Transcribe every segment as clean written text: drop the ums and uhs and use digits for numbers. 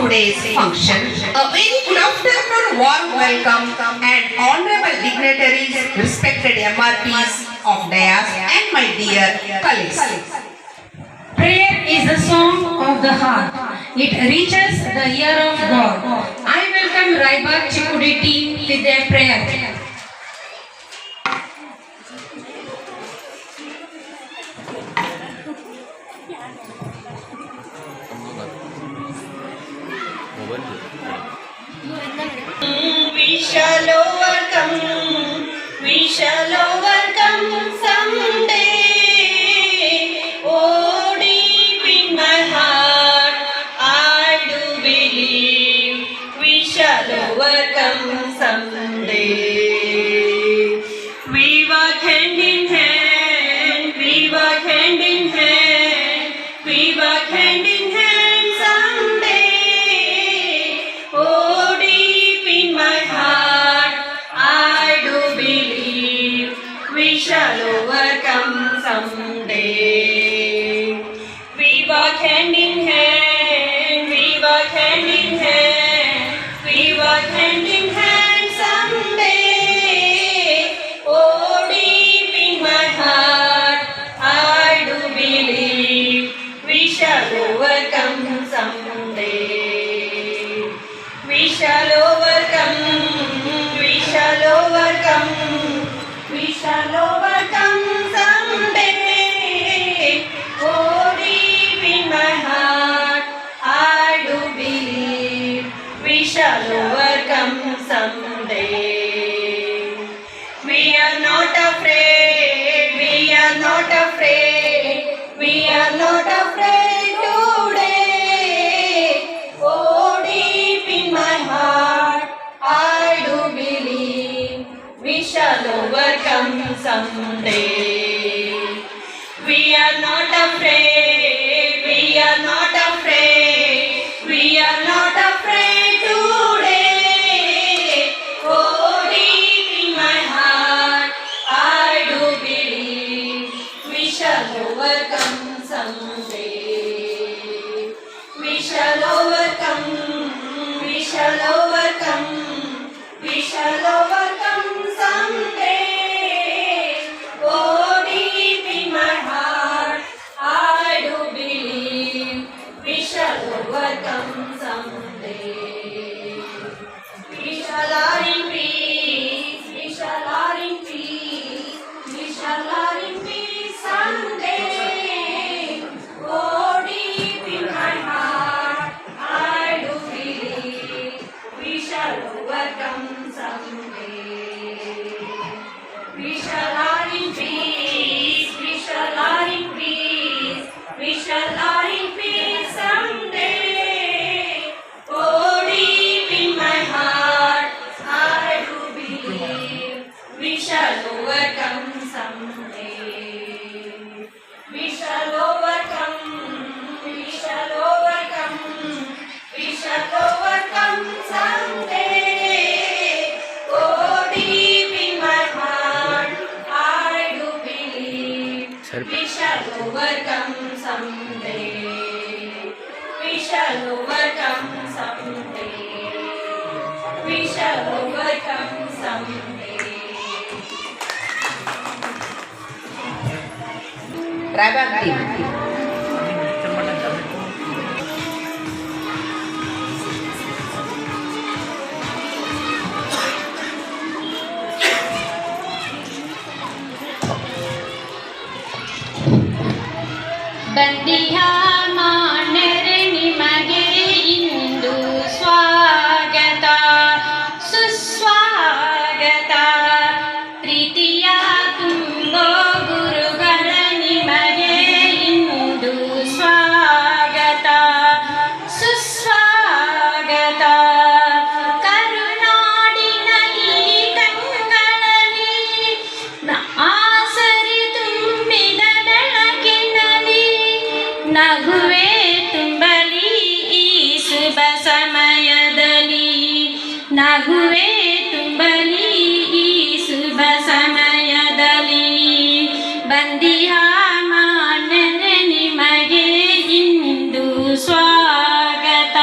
today's function. A very good afternoon, warm welcome and honorable dignitaries, respected MRPs of Dayas and my dear colleagues. Prayer is the song of the heart. It reaches the ear of God. I welcome Raibag Chikudi team with their prayer. We shall overcome. We shall overcome someday. Oh, deep in my heart, I do believe we shall overcome someday. We walk hand in hand. We walk hand in hand. We walk hand in hand someday. Oh, deep in my heart, I do believe we shall overcome someday. We walk hand in hand, we walk hand in hand, we walk hand in hand someday. Oh, deep in my heart, I do believe we shall overcome someday. We shall overcome, we shall overcome, we shall overcome someday. Oh, deep in my heart, I do believe we shall overcome someday. We are not afraid, we are not afraid, we are not afraid today. Oh, deep in my heart, I do believe we shall overcome someday. We are not afraid, we are not afraid, we are not afraid today. Oh, deep in my heart, I do believe we shall overcome someday. We shall overcome, we shall overcome, we shall overcome someday. Oh, deep in my heart, I do believe we shall overcome someday. We shall are in peace, we shall are in peace, we shall are in peace someday. Oh, deep in my heart, I do believe we shall overcome someday. We shall are in peace, we shall are in peace, we shall are in peace someday. Oh, deep in my heart, I do believe we shall overcome someday. We shall overcome, we shall overcome, we shall overcome someday. Oh, deep in my heart, I do believe we shall overcome someday. We shall overcome someday. We shall overcome someday. Raibag team. ಬಂದಿಹ ಮಾನರೆ ನಿಮಗೆ ಇಂದು ಸ್ವಾಗತ ಸುಸ್ವಾಗತ ಪ್ರೀತಿಯ ತುಂಬೋ ಗುರುಗಳ ನಿಮಗೆ ಇಂದು ಸ್ವಾಗತ ಸುಸ್ವಾಗತ ಕರುನಾಡಿನ ಈ ಕಂಗಳಲ್ಲಿ ಆಸರೆ ತುಂಬಿದ ಬೆಳಕಿನಲ್ಲಿ ನಗುವೆ ತುಂಬಲಿ ಈ ಶುಭ ಸಮಯದಲ್ಲಿ ನಗುವೆ ತುಂಬಲಿ ಈ ಶುಭ ಸಮಯದಲ್ಲಿ ಬಂದಿಹ ಮಾನರೆ ನಿಮಗೆ ಇಂದು ಸ್ವಾಗತ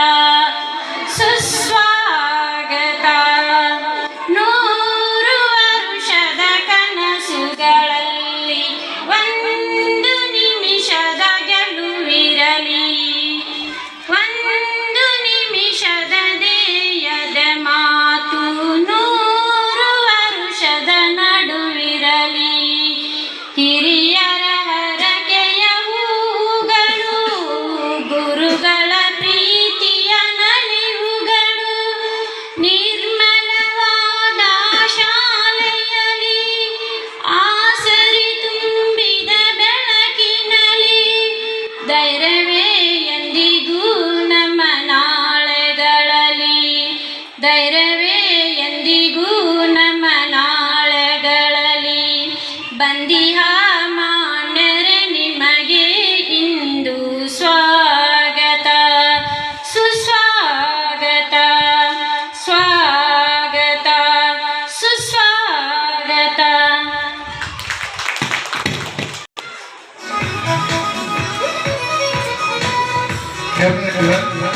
afternoon, everyone.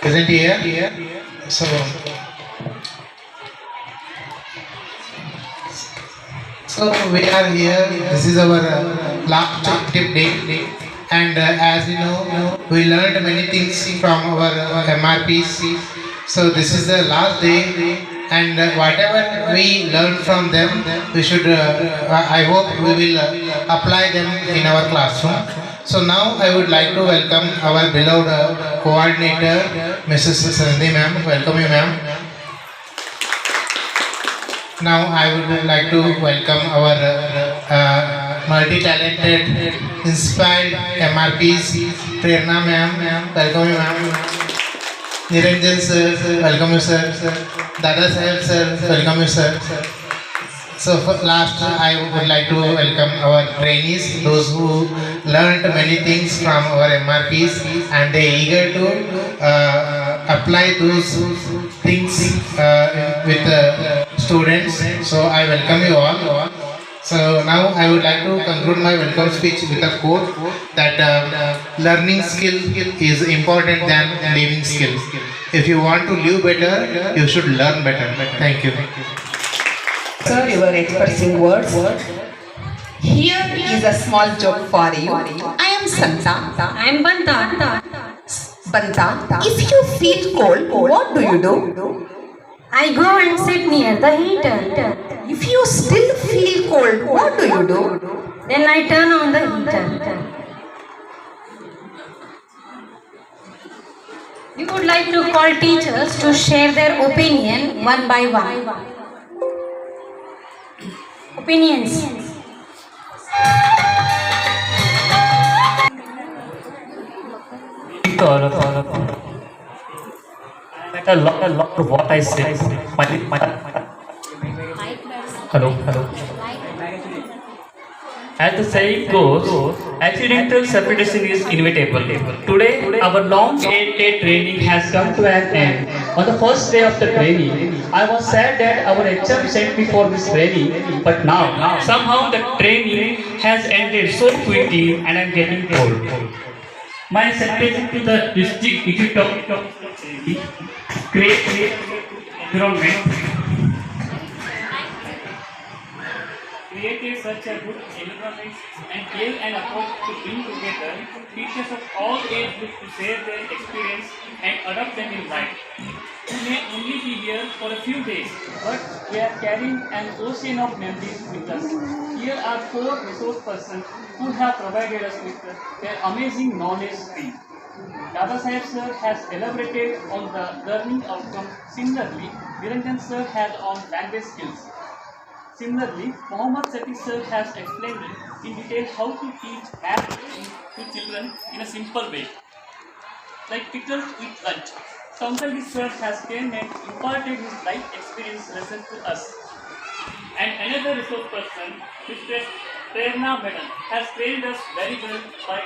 Present here. So we are here. This is our last tip day, and as you know, we learned many things from our MRPs. So this is the last day, and whatever we learn from them, we should. I hope we will apply them in our classroom. So now I would like to welcome our beloved coordinator, Mrs. Sandhi ma'am. Welcome you, ma'am. Now I would like to welcome our multi-talented, inspired MRPs, Prerna ma'am. Welcome you, ma'am. Niranjan sir, welcome you, sir. Dada Saheb sir, welcome you, sir. So for last, I would like to welcome our trainees, those who learned many things from our MRPs, and they eager to apply those things with students. So I welcome you all. So now I would like to conclude my welcome speech with a quote that learning skill is important than living skill. If you want to live better, you should learn better. Thank you. Sir, you are expressing words. Here is a small joke for you. I am Santa. I am Banta. Banta, if you feel cold, what do you do? I go and sit near the heater. If you still feel cold, what do you do? Then I turn on the heater. We would like to call teachers to share their opinion one by one. Opinions. All of a lot of what I say. Hello. As the saying goes, accidental substitution is inevitable. Today, our long 8-day training has come to an end. On the first day of the training, I was sad that our HM sent me for this training, but now, somehow the training has ended so quickly and I'm getting cold. My sentence to the district executive of create environment. Created such a good environment and gave an approach to bring together teachers of all age groups to share their experience and adopt them in life. We may only be here for a few days, but we are carrying an ocean of memories with us. Here are 4 resource persons who have provided us with their amazing knowledge stream. Dada Saheb sir has elaborated on the learning outcomes. Similarly, Niranjan sir has on language skills. Similarly, Mohammad Sati sir has explained in detail how to teach math to children in a simple way, like pickles with lunch. Kamsali sir has came and imparted his life experience lesson to us. And another resource person, Mr. Prerna Madam, has trained us very well by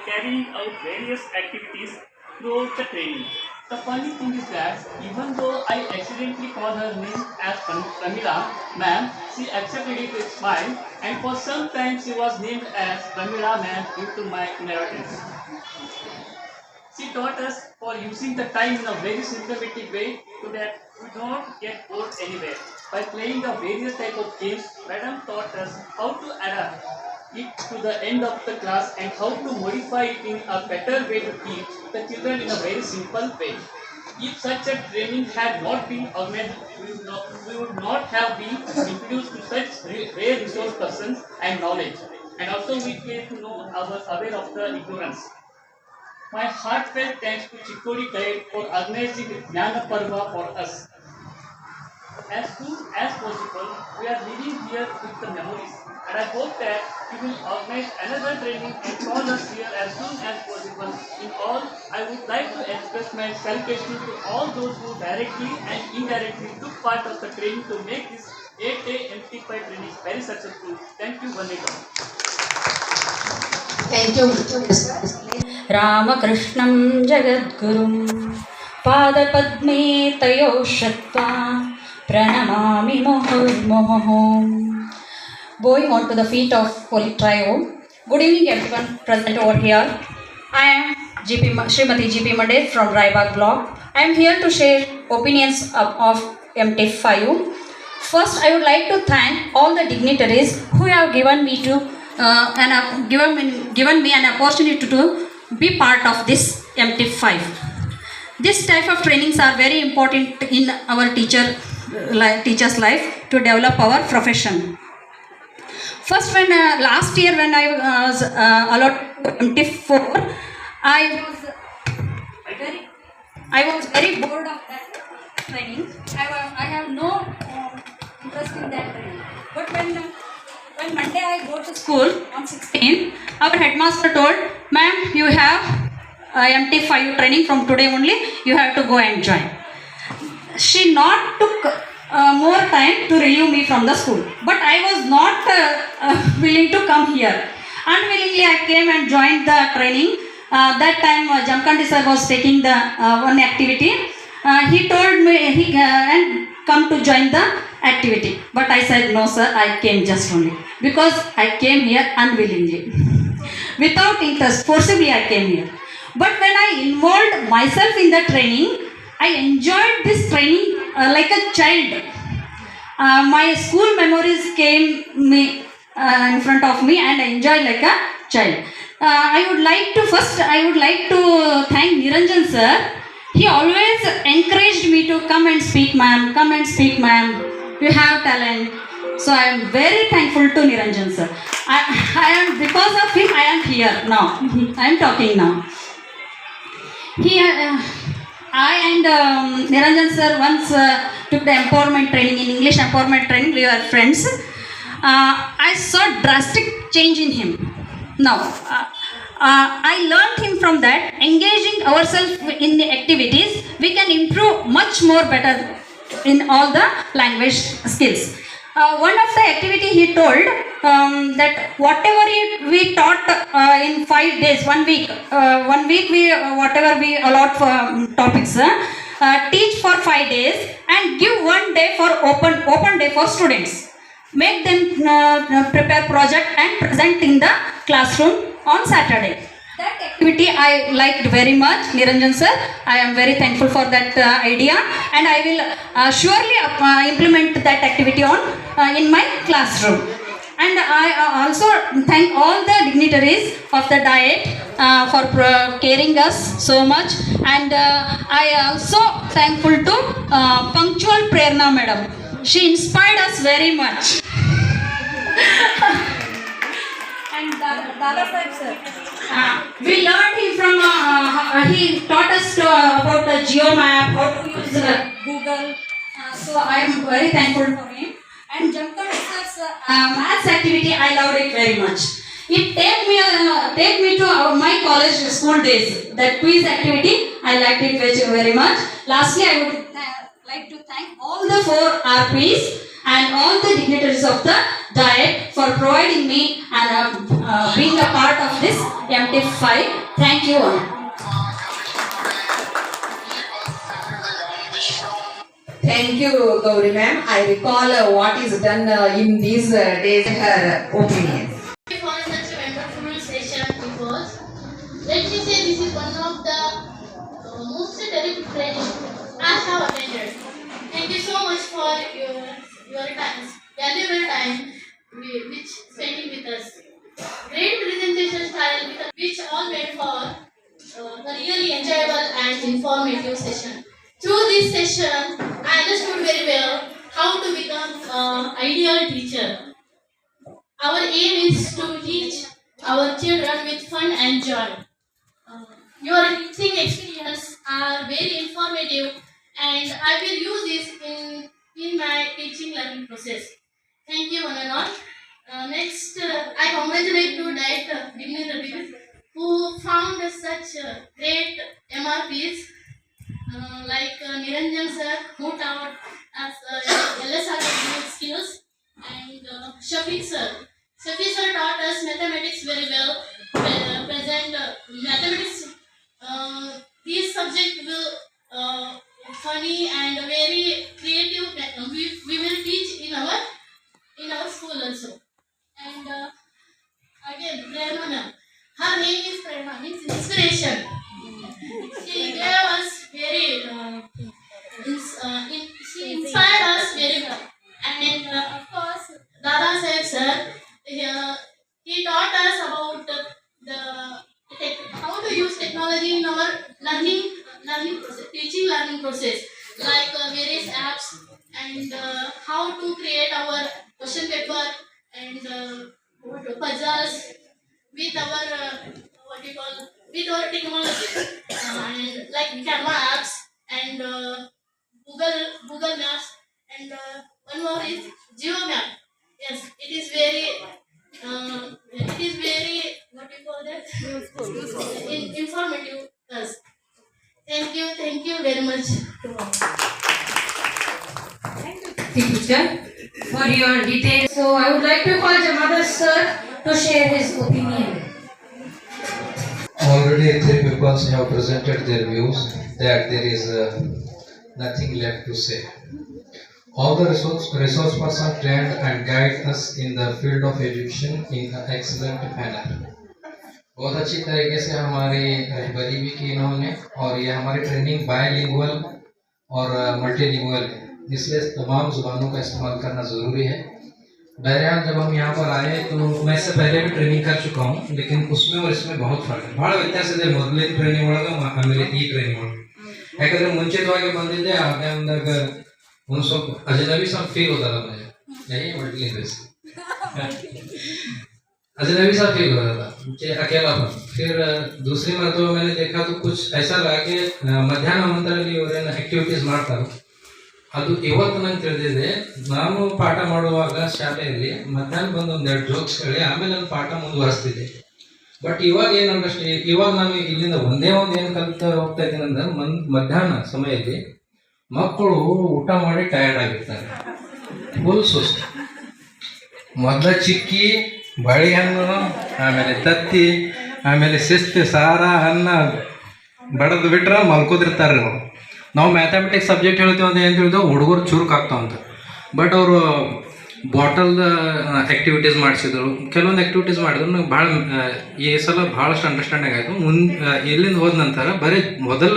carrying out various activities throughout the training. The funny thing is that even though I accidentally called her name as Pramila, ma'am, she accepted it with a smile, and for some time she was named as Pramila ma'am due to my inheritance. She taught us for using the time in a very systematic way so that we don't get bored anywhere. By playing the various type of games, Madam taught us how to adapt it to the end of the class and how to modify it in a better way to teach the children in a very simple way. If such a training had not been organized, we would not have been introduced to such rare resource persons and knowledge. And also we came to know ourselves aware of the ignorance. My heartfelt thanks to Chikkodi Cadet for organizing the Jnana Parva for us. As soon as possible, we are living here with the memories, and I hope that you will organize another training and call us here as soon as possible. In all, I would like to express my salutation to all those who directly and indirectly took part of the training to make this 8-day MT5 training very successful. Thank you, one and all. Thank you. रामकृष्णं जगद्गुरुं पादपद्मे तयोः श्रुत्वा प्रणमामि मुहुर्मुहुः. Bowing onto the feet of Holy Trio. Good evening everyone present over here. I am Srimati GP Mande from Raibag block. I am here to share opinions of MT5. First, I would like to thank all the dignitaries who have given me given me an opportunity to be part of this MT5. This type of trainings are very important in our teacher's life to develop our profession. First, when last year when I was allotted MT4, I was very bored of that training. I have no interest in that training. But when Monday I go to school on 16, our headmaster told, "Ma'am, you have MT5 training from today only. You have to go and join." She not took more time to relieve me from the school, but I was not willing to come here. Unwillingly, I came and joined the training. That time, Jamkandi sir was taking the one activity. He told me and come to join the activity, but I said no, sir. I came just only because I came here unwillingly, without interest. Forcibly, I came here. But when I involved myself in the training, I enjoyed this training like a child. My school memories came in front of me, and I enjoyed like a child. I would like to thank Niranjan sir. He always encouraged me to come and speak, ma'am. Come and speak, ma'am. You have talent. So I am very thankful to Niranjan sir. I am because of him. I am here now. I am talking now. I and Niranjan sir once took the empowerment training, in English empowerment training. We were friends. I saw drastic change in him. Now, I learned him from that. Engaging ourselves in the activities, we can improve much more better in all the language skills. One of the activity he told that whatever we taught in 5 days, 1 week, we whatever we allot for topics, teach for 5 days and give 1 day for open day for students. Make them prepare project and present in the classroom on Saturday. That activity I liked very much, Niranjan sir. I am very thankful for that idea, and I will surely implement that activity in my classroom. And I also thank all the dignitaries of the diet for caring us so much. And I also thankful to Punctual Prerna madam. She inspired us very much. And Dada Sahib sir. We learned him from, he taught us about the GeoMap, how to use Google. So I am very thankful for him. And Jamkandi sir's maths activity, I loved it very much. It take me to my college school days. That quiz activity, I liked it very much. Lastly, I would like to thank all the 4 RPs and all the dignitaries of the diet for providing me and being a part of this MT5. Thank you all. Thank you, Gauri ma'am. I recall what is done in these days, her opinion. For such a wonderful session because let me say this is one of the most terrific training I have attended. Thank you so much for your time, valuable time which spending with us. Great presentation style which all made for a really enjoyable and informative session. Through this session, I understood very well how to become an ideal teacher. Our aim is to teach our children with fun and joy. Your teaching experience are very informative, and I will use this in my teaching learning process. Thank you, one and all. Next, I congratulate to diet dignitaries who found such great MRPs like Niranjan sir, who taught us LSR skills, and Shafiq sir. Shafiq sir taught us mathematics very well. Present mathematics. This subject will funny and very creative. We will teach in our school also. And again, Prerna ma'am. Her name is Prerna, means inspiration. learning process, teaching learning process, like various apps and how to create our question paper and puzzles with our what you call with our technology and like Canva apps and Google Maps and one more is Geo Map. Yes, it is very what you call that informative. Yes. Thank you very much. Teacher, for your details. So I would like to call Jamadar sir to share his opinion. Already three people have presented their views that there is nothing left to say. All the resource person trained and guide us in the field of education in an excellent manner. बहुत अच्छी तरीके से हमारी रहबरी भी की इन्होंने और ये हमारी ट्रेनिंग बायलिंगुअल और मल्टीलिंगुअल है, इसलिए तमाम ज़ुबानों का इस्तेमाल करना ज़रूरी है। बहरहाल जब हम यहाँ पर आए तो मैं इससे पहले भी ट्रेनिंग कर चुका हूँ, लेकिन उसमें और इसमें बहुत फ़र्क है। ಭಾಳ ವ್ಯತ್ಯಾಸ ಇದೆ ಮೊದಲನೇ ಟ್ರೈನಿಂಗ್ ಒಳಗೆ ಆಮೇಲೆ ಈ ಟ್ರೈನಿಂಗ್ ಒಳಗೆ। ಯಾಕಂದರೆ ಮುಂಚಿತವಾಗಿ ಬಂದಿದ್ದೆ ಆ ಟೈಮ್ದಾಗ ಒಂದು ಸ್ವಲ್ಪ ಅಜನಬಿ सा फील होता था मुझे, यही मल्टीलिंगुअल अजनबी सा फील हो रहा था कि अकेलापन। फिर दूसरी मरतबा मैंने देखा तो कुछ ऐसा लगा कि ಮಧ್ಯಾಹ್ನ ಮಂತ್ರದಲ್ಲಿ ಇವರೇನು ಆಕ್ಟಿವಿಟೀಸ್ ಮಾಡ್ತಾರೆ ಅದು ಇವತ್ತು ನಂಗೆ ತಿಳಿದಿದೆ। ನಾನು ಪಾಠ ಮಾಡುವಾಗ ಶಾಲೆಯಲ್ಲಿ ಮಧ್ಯಾಹ್ನ ಬಂದು ಒಂದೆರಡು ಜೋಕ್ಸ್ ಹೇಳಿ ಆಮೇಲೆ ನಾನು ಪಾಠ ಮುಂದುವರಿಸ್ತಿದ್ದೆ। ಬಟ್ ಇವಾಗ ಏನಂದ್ರೆ ಇವಾಗ ನಾನು ಇಲ್ಲಿಂದ ಒಂದೇ ಒಂದು ಏನು ಕಲಿತಾ ಹೋಗ್ತಾ ಇದ್ದೀನಿ ಅಂದ್ರೆ ಮಧ್ಯಾಹ್ನ ಸಮಯದಲ್ಲಿ ಮಕ್ಕಳು ಊಟ ಮಾಡಿ ಟಯರ್ಡ್ ಆಗಿರ್ತಾರೆ, ಫುಲ್ ಸುಸ್ತು। ಮೊದಲ ಚಿಕ್ಕಿ ಬಾಳೆಹಣ್ಣು ಆಮೇಲೆ ತತ್ತಿ ಆಮೇಲೆ ಶಿಸ್ತು ಸಾರ ಅನ್ನ ಬಡದು ಬಿಟ್ರೆ ಮಲ್ಕೋದಿರ್ತಾರೆ ಅವರು। ನಾವು ಮ್ಯಾಥಮೆಟಿಕ್ಸ್ ಸಬ್ಜೆಕ್ಟ್ ಹೇಳ್ತೀವಿ ಅಂತ ಏನು ತಿಳಿದೆವು ಹುಡುಗರು ಚುರುಕು ಆಗ್ತಾವಂತ, ಬಟ್ ಅವರು ಬಾಟಲ್ ಆ್ಯಕ್ಟಿವಿಟೀಸ್ ಮಾಡಿಸಿದ್ರು, ಕೆಲವೊಂದು ಆ್ಯಕ್ಟಿವಿಟೀಸ್ ಮಾಡಿದ್ರು ನಂಗೆ ಭಾಳ ಈ ಸಲ ಭಾಳಷ್ಟು ಅಂಡರ್ಸ್ಟ್ಯಾಂಡಿಂಗ್ ಆಯಿತು। ಇಲ್ಲಿಂದ ಹೋದ ನಂತರ ಬರೀ ಮೊದಲ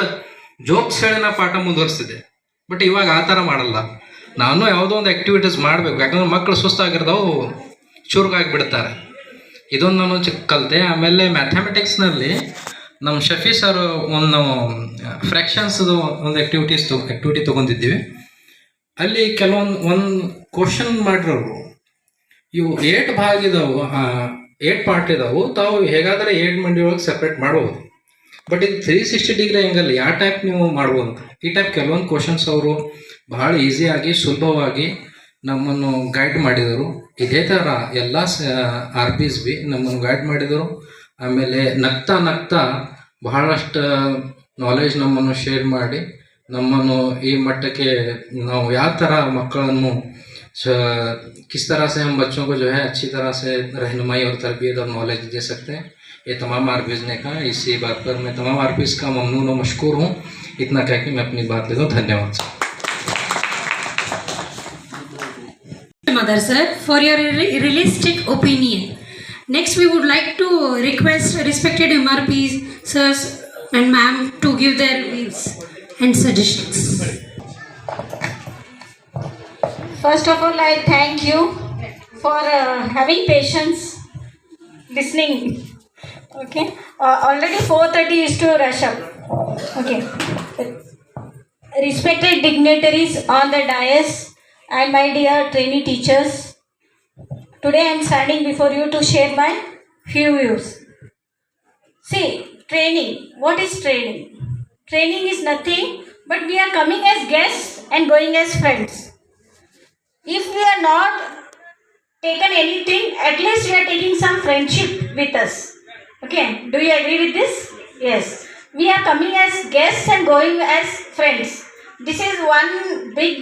ಜೋಕ್ಸ್ ಹೇಳಿ ನಾ ಪಾಠ ಮುಂದುವರಿಸ್ತಿದ್ದೆ, ಬಟ್ ಇವಾಗ ಆ ಥರ ಮಾಡಲ್ಲ। ನಾನು ಯಾವುದೋ ಒಂದು ಆ್ಯಕ್ಟಿವಿಟೀಸ್ ಮಾಡಬೇಕು, ಯಾಕಂದ್ರೆ ಮಕ್ಕಳು ಸುಸ್ತಾಗಿರ್ತಾವು ಚುರುಕಾಗಿಬಿಡ್ತಾರೆ। ಇದೊಂದು ನಾನು ಕಲಿತೆ। ಆಮೇಲೆ ಮ್ಯಾಥಮೆಟಿಕ್ಸ್ನಲ್ಲಿ ನಮ್ಮ ಶಫಿ ಸರ್ ಒಂದು ಫ್ರ್ಯಾಕ್ಷನ್ಸ್ದು ಒಂದು ಆ್ಯಕ್ಟಿವಿಟಿ ತೊಗೊಂಡಿದ್ದೀವಿ। ಅಲ್ಲಿ ಒಂದು ಕ್ವಶನ್ ಮಾಡಿರೋರು ಇವು 8 ಭಾಗ ಇದಾವೆ, 8 ಪಾರ್ಟ್ ಇದಾವೆ, ತಾವು ಹೇಗಾದರೆ 8 ಮಂದಿ ಒಳಗೆ ಸಪ್ರೇಟ್ ಮಾಡ್ಬೋದು। ಬಟ್ ಇದು 360 ಡಿಗ್ರಿ ಹೆಂಗಲ್ಲ, ಯಾವ ಟೈಪ್ ನೀವು ಮಾಡ್ಬೋದು ಈ ಟೈಪ್ ಕೆಲವೊಂದು ಕ್ವಶನ್ಸ್ ಅವರು ಭಾಳ ಈಸಿಯಾಗಿ ಸುಲಭವಾಗಿ ನಮ್ಮನ್ನು ಗೈಡ್ ಮಾಡಿದರು। ಇದೇ ಥರ ಎಲ್ಲ RPs ಬಿ ನಮ್ಮನ್ನು ಗೈಡ್ ಮಾಡಿದರು। ಆಮೇಲೆ ನಗ್ತಾ ನಗ್ತಾ ಬಹಳಷ್ಟು ನಾಲೆಜ್ ನಮ್ಮನ್ನು ಶೇರ್ ಮಾಡಿ ನಮ್ಮನ್ನು ಈ ಮಟ್ಟಕ್ಕೆ ನಾವು ಯಾವ ಥರ ಮಕ್ಕಳನ್ನು किस तरह से हम बच्चों को जो है अच्छी तरह से रहनुमाई और तरबियत और नॉलेज दे सकते हैं, ये तमाम RPs ने कहा। इसी बात पर मैं तमाम RPs का ममनून और मशकूर हूँ। इतना कह के मैं अपनी बात लेता हूँ। धन्यवाद Mother sir, for your realistic opinion. Next, we would like to request respected MRPs, sirs and ma'am to give their views and suggestions. First of all, I thank you for having patience, listening. Okay. Already 4:30 is to rush up. Okay. Respected dignitaries on the dais and my dear trainee teachers, today I am standing before you to share my few views. See, training. What is training? Training is nothing but we are coming as guests and going as friends. If we are not taken anything, at least we are taking some friendship with us. Okay, do you agree with this? Yes. We are coming as guests and going as friends. This is one big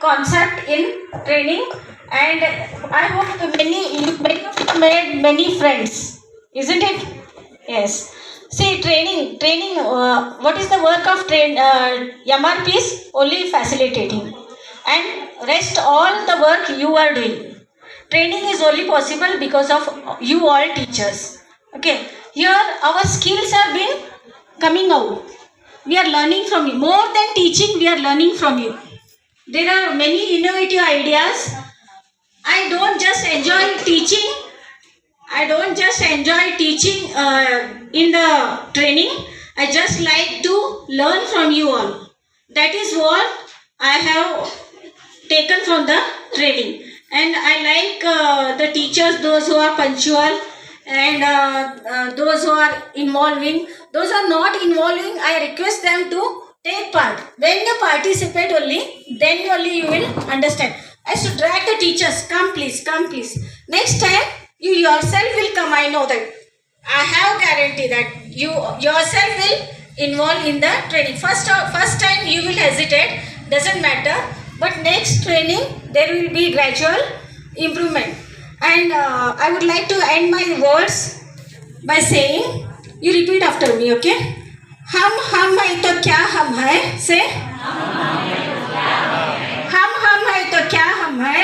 concept in training, and I hope many of you made many friends, isn't it? Yes. See, training. What is the work of MRPs? Only facilitating, and rest all the work you are doing. Training is only possible because of you all teachers. Okay, here our skills are being coming out. We are learning from you. More than teaching, we are learning from you. There are many innovative ideas. I don't just enjoy teaching. In the training. I just like to learn from you all. That is what I have taken from the training. And I like the teachers, those who are punctual, and those who are involving. Those are not involving, I request them to take part. When you participate only, then only you will understand. I should drag the teachers, come please, come please. Next time you yourself will come. I know that. I have guarantee that you yourself will involve in the training. First time you will hesitate, doesn't matter. But next training there will be gradual improvement. And I would like to end my words by saying, you repeat after me, okay? हम है तो क्या हम है से हम है तो क्या हम है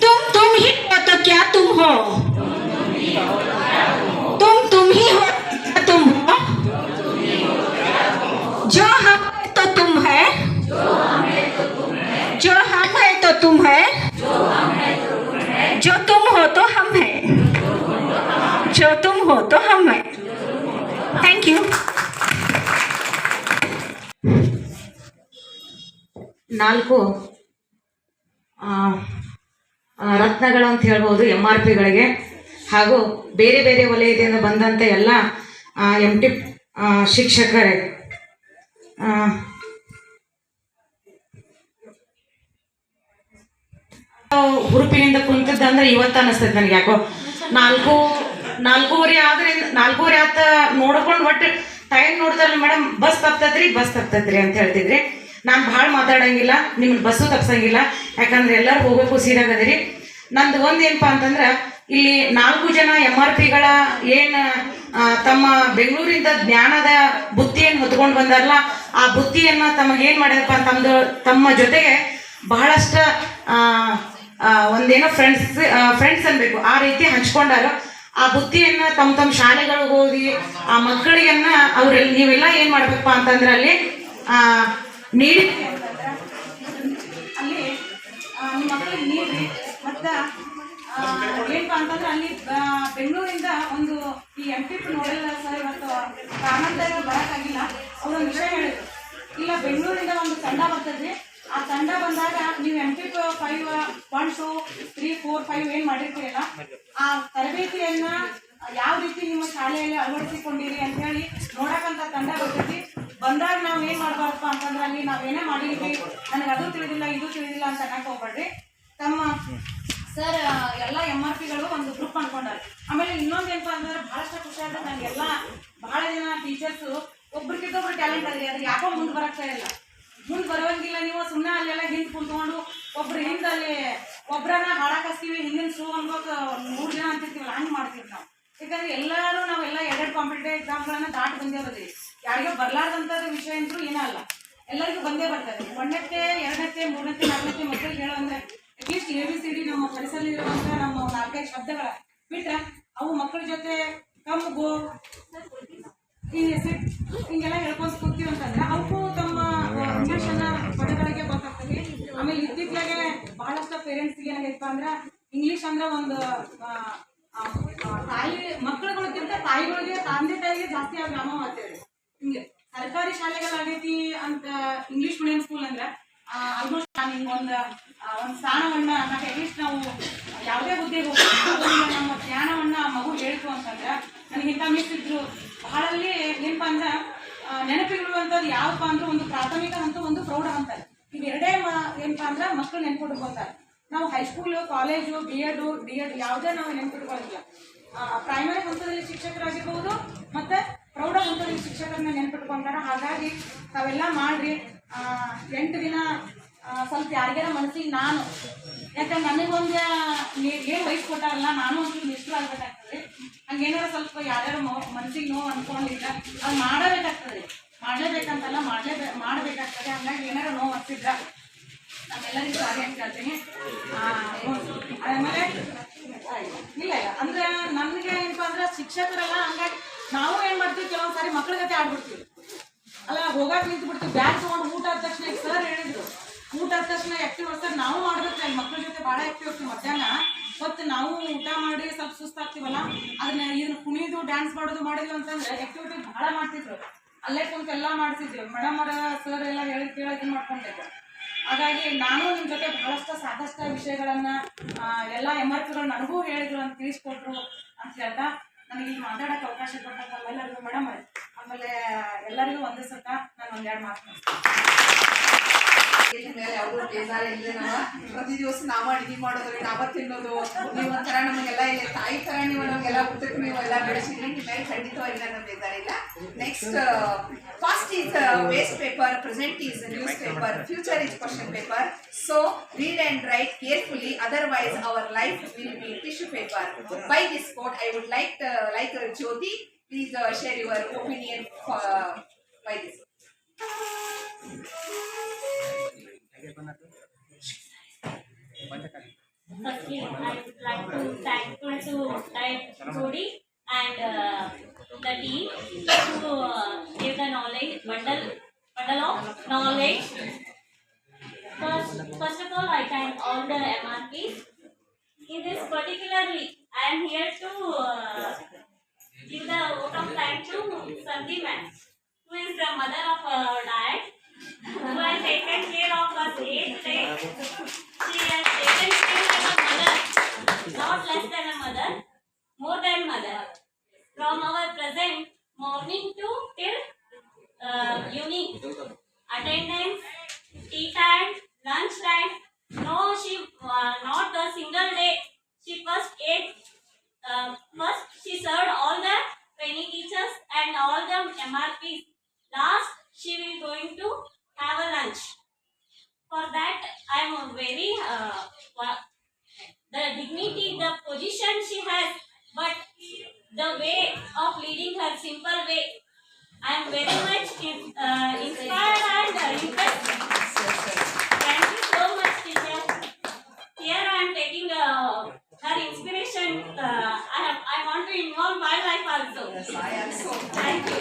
तुम ही हो तो क्या तुम हो तुम ही हो तुम हो जो हम है तो तुम है जो हम है तो तुम है जो तुम हो तो हम है जो तुम हो तो हम है थैंक यू ನಾಲ್ಕು ರತ್ನಗಳು ಅಂತ ಹೇಳ್ಬೋದು MRPಗಳಿಗೆ ಹಾಗೂ ಬೇರೆ ಬೇರೆ ವಲಯದಿಂದ ಬಂದಂಥ ಎಲ್ಲ MT ಶಿಕ್ಷಕರೇ ಹುರುಪಿನಿಂದ ಕುಂತದಂದ್ರೆ ಇವತ್ತು ಅನಿಸ್ತದೆ ನನಗೆ. ಯಾಕೋ ನಾಲ್ಕೂವರೆ ಆತ ನೋಡ್ಕೊಂಡು ಒಟ್ಟು ಟೈಮ್ ನೋಡ್ತಾರಲ್ಲ ಮೇಡಮ್, ಬಸ್ ತಪ್ತತ್ರಿ ಅಂತ ಹೇಳ್ತಿದ್ರಿ. ನಾನು ಭಾಳ ಮಾತಾಡಂಗಿಲ್ಲ, ನಿಮ್ಮನ್ನ ಬಸ್ಸು ತಪ್ಸಂಗಿಲ್ಲ, ಯಾಕಂದ್ರೆ ಎಲ್ಲರೂ ಹೋಗೋಕ್ಕೂ ಸೀದಾಗದಿರಿ. ನಂದು ಒಂದೇನಪ್ಪ ಅಂತಂದ್ರೆ, ಇಲ್ಲಿ 4 ಜನ MRPಗಳ ಏನು ತಮ್ಮ ಬೆಂಗಳೂರಿಂದ ಜ್ಞಾನದ ಬುತ್ತಿಯನ್ನು ಹೊತ್ಕೊಂಡು ಬಂದಾರಲ್ಲ, ಆ ಬುತ್ತಿಯನ್ನು ತಮಗೇನು ಮಾಡಿದಪ್ಪ ಅಂತಂದು ತಮ್ಮ ಜೊತೆಗೆ ಬಹಳಷ್ಟು ಒಂದೇನೋ ಫ್ರೆಂಡ್ಸ್ ಅನ್ಬೇಕು, ಆ ರೀತಿ ಹಂಚ್ಕೊಂಡಾರ. ಆ ಬುತ್ತಿಯನ್ನು ತಮ್ಮ ಶಾಲೆಗಳಿಗೆ ಹೋಗಿ ಆ ಮಕ್ಕಳಿಗೆನ್ನ ಅವ್ರೆಲ್ಲ ನೀವೆಲ್ಲ ಏನು ಮಾಡ್ಬೇಕಪ್ಪ ಅಂತಂದ್ರೆ ಅಲ್ಲಿ ನೀಡಿ ಅಲ್ಲಿ ನಿಮ್ಮ ಮಕ್ಕಳಿಗೆ ನೀಡ್ರಿ. ಮತ್ತು ಏನಪ್ಪ ಅಂತಂದ್ರೆ ಅಲ್ಲಿ ಬೆಂಗಳೂರಿಂದ ಒಂದು ಈ MPP ನೋಡಲ್ಲ ಸರ್, ಇವತ್ತು ಕಾರಣಾಂತರ ಬರೋಕ್ಕಾಗಿಲ್ಲ. ಅವರೊಂದು ವಿಷಯ ಹೇಳಿದ್ರು, ಇಲ್ಲ ಬೆಂಗಳೂರಿಂದ ಒಂದು ತಂಡ ಬರ್ತದ್ರಿ, ಆ ತಂಡ ಬಂದಾಗ ನೀವು MPP 5 1 2 3 4 5 ಏನು ಮಾಡಿರ್ತೀರಲ್ಲ, ಆ ತರಬೇತಿಯನ್ನ ಯಾವ ರೀತಿ ನಿಮ್ಮ ಶಾಲೆಯಲ್ಲಿ ಅಳವಡಿಸಿಕೊಂಡಿರಿ ಅಂತ ಹೇಳಿ ನೋಡಕ್ಕಂತ ತಂಡ ಬರ್ತೈತಿ. ಬಂದಾಗ ನಾವು ಏನು ಮಾಡಬಾರ್ದಪ್ಪ ಅಂತಂದ್ರೆ, ಅಲ್ಲಿ ನಾವೇನೇ ಮಾಡಿದ್ವಿ, ನನಗೆ ಅದು ತಿಳಿದಿಲ್ಲ ಇದು ತಿಳಿದಿಲ್ಲ ಅಂತ ಅನ್ನಕ್ಕೆ ಹೋಗ್ಬೇಡ್ರಿ. ತಮ್ಮ ಸರ್ ಎಲ್ಲ MRPಗಳು ಒಂದು ಗ್ರೂಪ್ ಅನ್ಕೊಂಡಾರೆ. ಆಮೇಲೆ ಇನ್ನೊಂದು ಏನಪ್ಪ ಅಂತಂದ್ರೆ, ಭಾಳಷ್ಟು ಖುಷಿ ಆದ್ರೆ ನನಗೆಲ್ಲ ಭಾಳ ಜನ ಟೀಚರ್ಸು ಒಬ್ರಿಗಿದ್ದೊಬ್ರು ಟ್ಯಾಲೆಂಟ್ ಅದ್ರಿ, ಅದು ಯಾಕೋ ಮುಂದೆ ಬರೋಕ್ಕೆ ಇಲ್ಲ. ಮುಂದೆ ಬರೋಂಗಿಲ್ಲ, ನೀವು ಸುಮ್ಮನೆ ಅಲ್ಲೆಲ್ಲ ಹಿಂದೆ ಕುಂತ್ಕೊಂಡು ಒಬ್ರು ಹಿಂದೆ ಅಲ್ಲಿ ಒಬ್ಬರನ್ನ ಹಾಡಕ್ಕೆ ಹಚ್ತೀವಿ, ಹಿಂದಿನ ಶೂ ಅನ್ಬೇಕು 3 ಜನ ಅಂತಿರ್ತೀವಲ್ಲ, ಹಂಗೆ ಮಾಡ್ತೀವಿ ನಾವು. ಯಾಕಂದ್ರೆ ನಾವೆಲ್ಲ 2 ಕಾಂಪಿಟೇಟಿವ್ ಎಕ್ಸಾಮ್ಗಳನ್ನ ದಾಟಿ ಬಂದೇವದ್ರಿ. ಯಾರಿಗೋ ಬರ್ಲಾರ್ದಂಥದ್ದು ವಿಷಯ ಅಂತೂ ಏನೂ ಅಲ್ಲ, ಎಲ್ಲರಿಗೂ ಬಂದೇ ಬರ್ತದೆ. 1ನೇ 2ನೇ 3ನೇ 4ನೇ ಮಕ್ಕಳಿಗೆ ಹೇಳೋಂದ್ರೆ ಅಟ್ಲೀಸ್ಟ್ ABCD ನಮ್ಮ ಪರಿಸರದಲ್ಲಿರುವಂಥ ನಮ್ಮ 4-5 ಶಬ್ದಗಳ ಬಿಟ್ಟರೆ ಅವು ಮಕ್ಕಳ ಜೊತೆ ಕಮ್ ಗೋ ಹಿಂಗೆಲ್ಲ ಹೇಳ್ಕೊಂಡು ಕೂತೀವಿ ಅಂತಂದ್ರೆ ಅವಕ್ಕೂ ತಮ್ಮ ಇಂಗ್ಲೀಷನ್ನ ಪದಗಳಿಗೆ ಗೊತ್ತಾಗ್ತದೆ. ಆಮೇಲೆ ಇತ್ತೀಚೆಗೆ ಬಹಳಷ್ಟು ಪೇರೆಂಟ್ಸ್ಗೆ ಏನಾಗೈತಪ್ಪ ಅಂದ್ರೆ, ಇಂಗ್ಲೀಷ್ ಅಂದ್ರೆ ಒಂದು ತಾಯಿ ಮಕ್ಕಳುಗಳಿಗಿಂತ ತಾಯಿಗಳಿಗೆ ತಂದೆ ತಾಯಿಗೆ ಜಾಸ್ತಿ ಆಗಿ ವ್ಯಾಮೋಹ ಮಾಡ್ತೇವೆ. ಹಿಂಗೆ ಸರ್ಕಾರಿ ಶಾಲೆಗಳಾಗೈತಿ ಅಂತ ಇಂಗ್ಲೀಷ್ ಮೀಡಿಯಂ ಸ್ಕೂಲ್ ಅಂದ್ರೆ ಆಲ್ಮೋಸ್ಟ್ ನಾನು ಹಿಂಗೆ ಒಂದು ಸ್ಥಾನವನ್ನ ಅಟ್ಲೀಸ್ಟ್ ನಾವು ಯಾವುದೇ ಹುದ್ದೆಗೆ ಹೋಗ್ತೀವಿ, ನಮ್ಮ ಜ್ಞಾನವನ್ನ ಮಗು ಹೇಳ್ತು ಅಂತಂದ್ರೆ, ನನಗಿಂತ ಮಿಸ್ ಇದ್ರು ಬಹಳಲ್ಲಿ ಏನಪ್ಪ ಅಂದ್ರೆ ನೆನಪಿರುವಂಥದ್ದು ಯಾವಪ್ಪ ಅಂದ್ರೆ, ಒಂದು ಪ್ರಾಥಮಿಕ ಹಂತ, ಒಂದು ಪ್ರೌಢ ಹಂತ. ಇವೆರಡೇ ಏನಪ್ಪ ಅಂದ್ರೆ ಮಕ್ಕಳು ನೆನ್ಪಿಟ್ಕೊಳ್ತಾರೆ. ನಾವು ಹೈಸ್ಕೂಲು, ಕಾಲೇಜು, B.Ed, D.Ed ಯಾವುದೇ ನಾವು ನೆನ್ಪಿಟ್ಕೊಳ್ಳೋದಿಲ್ಲ. ಪ್ರೈಮರಿ ಹಂತದಲ್ಲಿ ಶಿಕ್ಷಕರಾಗಿರ್ಬೋದು ಮತ್ತು ಪ್ರೌಢ ಹಂತದಲ್ಲಿ ಶಿಕ್ಷಕರನ್ನ ನೆನ್ಪಿಟ್ಕೊಂತಾರೆ. ಹಾಗಾಗಿ ತಾವೆಲ್ಲ ಮಾಡ್ರಿ. 8 ದಿನ ಸ್ವಲ್ಪ ಯಾರಿಗಾರ ಮನಸ್ಸಿಗೆ ನಾನು, ಯಾಕಂದ್ರೆ ನನಗೊಂದು ಏನು ವಯಸ್ಸು ಕೊಟ್ಟಾರಲ್ಲ, ನಾನು ಒಂದು ನಿಷ್ಠರಾಗಬೇಕಾಗ್ತದೆ. ಹಂಗೇನಾರ ಸ್ವಲ್ಪ ಯಾರ್ಯಾರು ಮನಸ್ಸಿಗೆ ನೋವು ಅಂದ್ಕೊಂಡಿಲ್ಲ, ಅದು ಮಾಡಬೇಕಾಗ್ತದೆ. ಮಾಡಲೇಬೇಕಂತಲ್ಲ, ಮಾಡಬೇಕಾಗ್ತದೆ. ಹಂಗಾಗಿ ಏನಾರ ನೋವು ಹತ್ತಿದ್ರ ನಾವೆಲ್ಲರಿಗೂ ಸಾರಿ ಅಂತ ಹೇಳ್ತೀನಿ. ಆಮೇಲೆ ಇಲ್ಲ ಅಂದ್ರೆ ನನಗೆ ಏನಪ್ಪ ಅಂದ್ರೆ, ಶಿಕ್ಷಕರೆಲ್ಲ ಹಂಗಾಗಿ ನಾವು ಏನು ಮಾಡ್ತೀವಿ, ಕೆಲವೊಂದು ಸಾರಿ ಮಕ್ಳ ಜೊತೆ ಆಡ್ಬಿಡ್ತೀವಿ. ಅಲ್ಲ ಹೋಗಕ್ಕೆ ನಿಂತು ಬಿಡ್ತೀವಿ, ಬ್ಯಾಗ್ ತೊಗೊಂಡು ಊಟ ಆದ ತಕ್ಷಣ. ಸರ್ ಹೇಳಿದ್ರು, ಊಟ ಆದ ತಕ್ಷಣ ಆ್ಯಕ್ಟಿವ್ ಸರ್ ನಾವು ಮಾಡ್ಬೇಕು, ಅಲ್ಲಿ ಮಕ್ಳ ಜೊತೆ ಭಾಳ ಆ್ಯಕ್ಟಿವ್ ಆಗ್ತೀವಿ. ಮಧ್ಯಾಹ್ನ ಹೊತ್ತು ನಾವು ಊಟ ಮಾಡಿ ಸ್ವಲ್ಪ ಸುಸ್ತಾಗ್ತೀವಲ್ಲ ಇದನ್ನ ಕುಣಿದು ಡ್ಯಾನ್ಸ್ ಮಾಡೋದು ಮಾಡಿದ್ವಿ ಅಂತಂದ್ರೆ ಆಕ್ಟಿವಿಟಿ ಭಾಳ ಮಾಡ್ತಿದ್ರು. ಅಲ್ಲೇ ಕುಂತು ಎಲ್ಲ ಮಾಡ್ತಿದ್ವಿ. ಮೇಡಮ್ ಅವರ ಸರ್ ಎಲ್ಲ ಹೇಳಿ ಕೇಳಿ ಇದು ಮಾಡ್ಕೊಂಡಿದ್ರು. ಹಾಗಾಗಿ ನಾನು ನಿಮ್ಮ ಜೊತೆ ಬಹಳಷ್ಟು ಸಾಕಷ್ಟು ವಿಷಯಗಳನ್ನು ಎಲ್ಲ MRPಗಳು ನನಗೂ ಹೇಳಿದ್ರು ಅಂತ ತಿಳಿಸ್ಕೊಟ್ರು ಅಂತ ಹೇಳ್ತಾ ನನಗೆ ಈಗ ಮಾತಾಡೋಕ್ಕೆ ಅವಕಾಶ ಕೊಟ್ಟಂತ ಎಲ್ಲರಿಗೂ ಮೇಡಮ್ ಆಮೇಲೆ ಎಲ್ಲರಿಗೂ ಒಂದೇ ಸತ ನಾನು ಒಂದೆರಡು ಮಾತು ಮೇಲೆ ಅವರು ಬೇಜಾರಿಲ್ಲದೆ ಪ್ರತಿ ದಿವಸ ನಾವ ಅಡಿಗೆ ಮಾಡೋದು, ನಾವ ತಿನ್ನೋದು, ನೀವು ಒಂಥರ ನಮಗೆಲ್ಲ ಇಲ್ಲಿ ತಾಯಿ ತರ ನೀವು ನಮಗೆಲ್ಲ ಊಟಕ್ಕೆ ನೀವೆಲ್ಲ ಬೆಳೆಸಿದ್ರಿ. ನಿಮ್ಮ ಮೇಲೆ ಖಂಡಿತವಾಗಿ ನನ್ನ ಬೇಜಾರಿಲ್ಲ. Next first is waste paper, present is news paper, future is question paper. So read and write carefully, otherwise our life will be tissue paper. By this quote, I would like Jyoti, please share your opinion by this. Firstly, I would like to thankful to Jyoti and the team to give the knowledge bundle of knowledge. First of all, I thank all the MRPs. In this particularly, I am here to give the vote of thanks to Sandhi ma'am, who is the mother of Diet, who has taken care of us 8 days. She has taken care like a mother, not less than a mother, more than mother. From our present morning to till evening, attendance, tea time, lunch time. No, she not a single day. She first she served all the training teachers and all the MRPs. Last, she will going to have a lunch. For that, I am very the dignity, the position she has, but the way of leading her simple way, I am very much inspired and impressed. Thank you so much, teacher. Here I am taking her inspiration. I want to involve my life also. Yes, I am so. Thank you.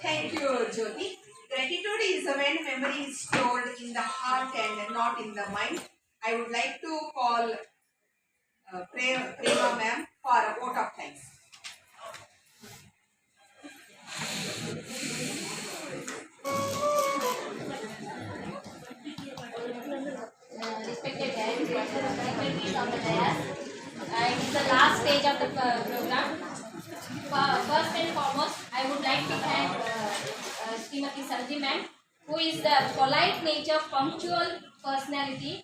Thank you, Jyoti. Gratitude is when memory is stored in the heart and not in the mind. I would like to call Prema ma'am for a vote of thanks. Respected parents, faculties of the dais, it's the last stage of the program. First and foremost, I would like to thank Srimati Sandhi ma'am, who is the polite nature, punctual personality,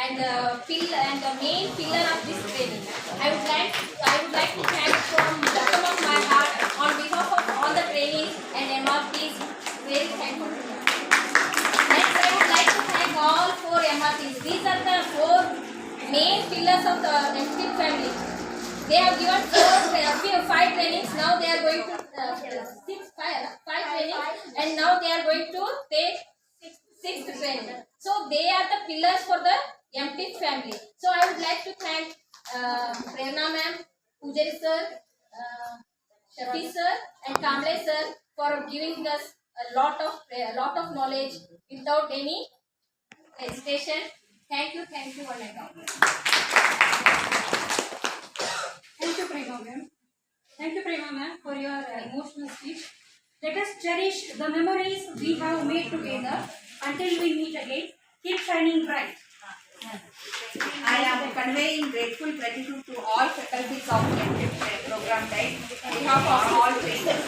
and the main pillar of this training. I would like to thank from the bottom of my heart on behalf of all the trainees and MRPs. Very thankful. Next, I would like to thank all 4 MRPs. These are the 4 main pillars of the MPIP family. They have given 5 trainings. Now they are going to 5 trainings, and now they are going to take 6th training. So they are the pillars for the MPIP family. So I would like to thank Prerna ma'am, Pujari sir, Shafi sir, and Kamble sir for giving us a lot of knowledge without any hesitation. Thank you, one and all. Thank you, Prema ma'am. Thank you, Prema ma'am, for your emotional speech. Let us cherish the memories we have made together until we meet again. Keep shining bright. I am conveying grateful gratitude to all faculties of MPIP program time on behalf of all trainers.